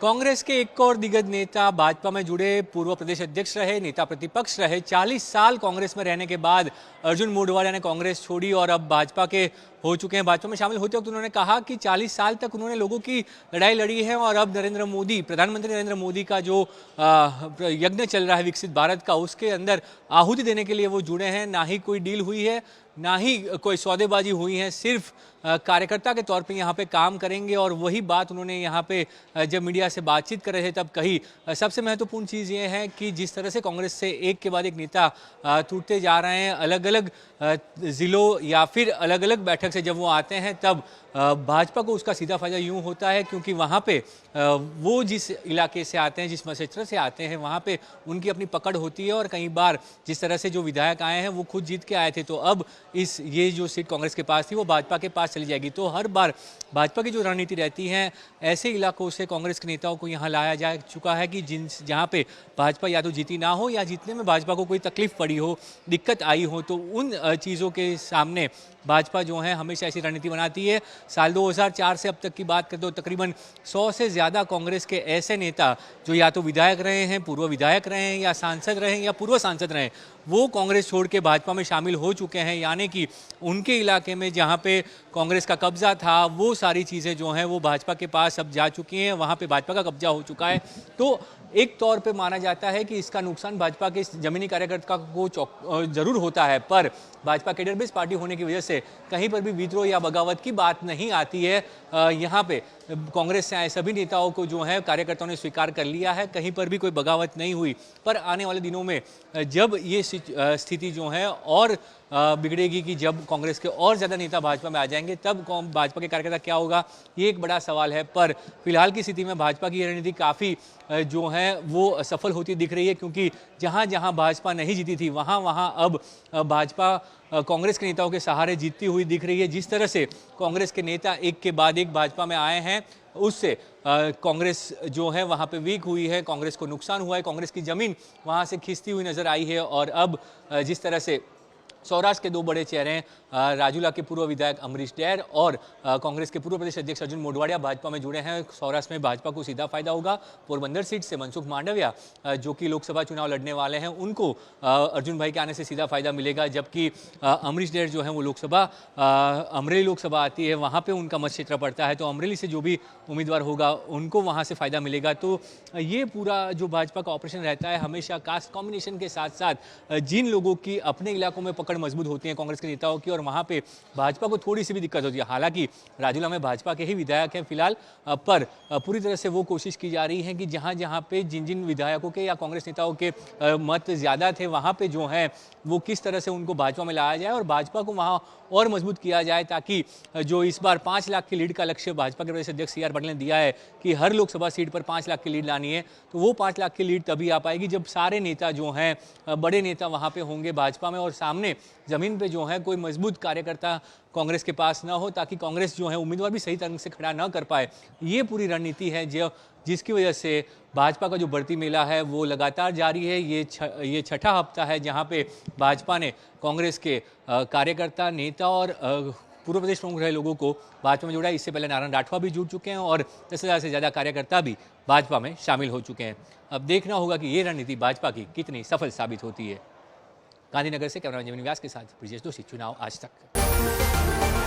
कांग्रेस के एक और दिग्गज नेता भाजपा में जुड़े पूर्व प्रदेश अध्यक्ष रहे, नेता प्रतिपक्ष रहे। 40 साल कांग्रेस में रहने के बाद अर्जुन मोढवाडिया ने कांग्रेस छोड़ी और अब भाजपा के हो चुके हैं। भाजपा में शामिल होते वक्त उन्होंने कहा कि 40 साल तक उन्होंने लोगों की लड़ाई लड़ी है और अब नरेंद्र मोदी, प्रधानमंत्री नरेंद्र मोदी का जो यज्ञ चल रहा है विकसित भारत का, उसके अंदर आहुति देने के लिए वो जुड़े हैं। ना ही कोई डील हुई है, ना ही कोई सौदेबाजी हुई है, सिर्फ कार्यकर्ता के तौर पे यहाँ पे काम करेंगे। और वही बात उन्होंने यहाँ पे जब मीडिया से बातचीत कर रहे थे तब कही। सबसे महत्वपूर्ण चीज़ ये है कि जिस तरह से कांग्रेस से एक के बाद एक नेता टूटते जा रहे हैं, अलग अलग ज़िलों या फिर अलग अलग बैठक से जब वो आते हैं तब भाजपा को उसका सीधा फायदा यूँ होता है क्योंकि वहाँ पे वो जिस इलाके से आते हैं, जिस क्षेत्र से आते हैं, वहाँ पे उनकी अपनी पकड़ होती है। और कई बार जिस तरह से जो विधायक आए हैं वो खुद जीत के आए थे, तो अब ये जो सीट कांग्रेस के पास थी वो भाजपा के पास चली जाएगी। तो हर बार भाजपा की जो रणनीति रहती है, ऐसे इलाकों से कांग्रेस के नेताओं को यहाँ लाया जा चुका है कि जहाँ पे भाजपा या तो जीती ना हो या जीतने में भाजपा को कोई तकलीफ पड़ी हो, दिक्कत आई हो, तो उन चीज़ों के सामने भाजपा जो है हमेशा ऐसी रणनीति बनाती है। साल 2004 से अब तक की बात करें तो तकरीबन 100 से ज़्यादा कांग्रेस के ऐसे नेता जो या तो विधायक रहे हैं, पूर्व विधायक रहे हैं, या सांसद रहे हैं, या पूर्व सांसद रहे हैं, वो कांग्रेस छोड़ के भाजपा में शामिल हो चुके हैं। यानी कि उनके इलाके में जहाँ पे कांग्रेस का कब्जा था, वो सारी चीज़ें जो हैं वो भाजपा के पास अब जा चुकी हैं, वहाँ पे भाजपा का कब्जा हो चुका है। तो एक तौर पे माना जाता है कि इसका नुकसान भाजपा के जमीनी कार्यकर्ता को जरूर होता है, पर भाजपा कैडर बेस पार्टी होने की वजह से कहीं पर भी विद्रोह या बगावत की बात नहीं आती है। यहाँ पे कांग्रेस से आए सभी नेताओं को जो है कार्यकर्ताओं ने स्वीकार कर लिया है, कहीं पर भी कोई बगावत नहीं हुई। पर आने वाले दिनों में जब ये स्थिति जो है और बिगड़ेगी कि जब कांग्रेस के और ज़्यादा नेता भाजपा में आ जाएंगे, तब भाजपा के कार्यकर्ता क्या होगा, ये एक बड़ा सवाल है। पर फिलहाल की स्थिति में भाजपा की रणनीति काफ़ी जो है वो सफल होती दिख रही है, क्योंकि जहाँ जहाँ भाजपा नहीं जीती थी वहाँ वहाँ अब भाजपा कांग्रेस के नेताओं के सहारे जीतती हुई दिख रही है। जिस तरह से कांग्रेस के नेता एक के बाद एक भाजपा में आए हैं, उससे कांग्रेस जो है वहाँ पे वीक हुई है, कांग्रेस को नुकसान हुआ है, कांग्रेस की ज़मीन वहाँ से खिंचती हुई नज़र आई है। और अब जिस तरह से सौराष्ट्र के दो बड़े चेहरे हैं, राजूला के पूर्व विधायक अमरीश डैर और कांग्रेस के पूर्व प्रदेश अध्यक्ष अर्जुन मोढवाडिया भाजपा में जुड़े हैं। सौराष्ट्र में भाजपा को सीधा फायदा होगा। पोरबंदर सीट से मनसुख मांडविया जो कि लोकसभा चुनाव लड़ने वाले हैं, उनको अर्जुन भाई के आने से सीधा फायदा मिलेगा। जबकि अमरीश डैर जो है वो लोकसभा अमरेली लोकसभा आती है, वहाँ पर उनका मत क्षेत्र पड़ता है, तो अमरेली से जो भी उम्मीदवार होगा उनको वहाँ से फ़ायदा मिलेगा। तो ये पूरा जो भाजपा का ऑपरेशन रहता है, हमेशा कास्ट कॉम्बिनेशन के साथ साथ जिन लोगों की अपने इलाकों में मजबूत होती है कांग्रेस के नेताओं की, और वहां पे भाजपा को थोड़ी सी भी दिक्कत होती है। हालांकि राजूला में भाजपा के ही विधायक हैं फिलहाल, पर पूरी तरह से वो कोशिश की जा रही है कि जहां जहां पे जिन जिन विधायकों के या कांग्रेस नेताओं के मत ज्यादा थे, वहां पे जो है वो किस तरह से उनको भाजपा में लाया जाए और भाजपा को वहां और मजबूत किया जाए, ताकि जो इस बार 5 लाख की लीड का लक्ष्य भाजपा के प्रदेश अध्यक्ष CR पाटिल ने दिया है कि हर लोकसभा सीट पर 5 लाख की लीड लानी है, तो वो 5 लाख की लीड तभी आ पाएगी जब सारे नेता जो हैं, बड़े नेता वहां पे होंगे भाजपा में, और सामने जमीन पे जो है कोई मजबूत कार्यकर्ता कांग्रेस के पास ना हो, ताकि कांग्रेस जो है उम्मीदवार भी सही तरह से खड़ा ना कर पाए। ये पूरी रणनीति है जिसकी वजह से भाजपा का जो बढ़ती मेला है वो लगातार जारी है। ये छठा हफ्ता है जहां पे भाजपा ने कांग्रेस के कार्यकर्ता, नेता और पूर्व प्रदेश प्रमुख रहे लोगों को भाजपा में जोड़ा। इससे पहले नारायण राठवा भी जुड़ चुके हैं और 10,000 से ज़्यादा कार्यकर्ता भी भाजपा में शामिल हो चुके हैं। अब देखना होगा कि ये रणनीति भाजपा की कितनी सफल साबित होती है। गांधीनगर से कैमरामैन जमीन व्यास के साथ ब्रिजेश दोषी, चुनाव आज तक।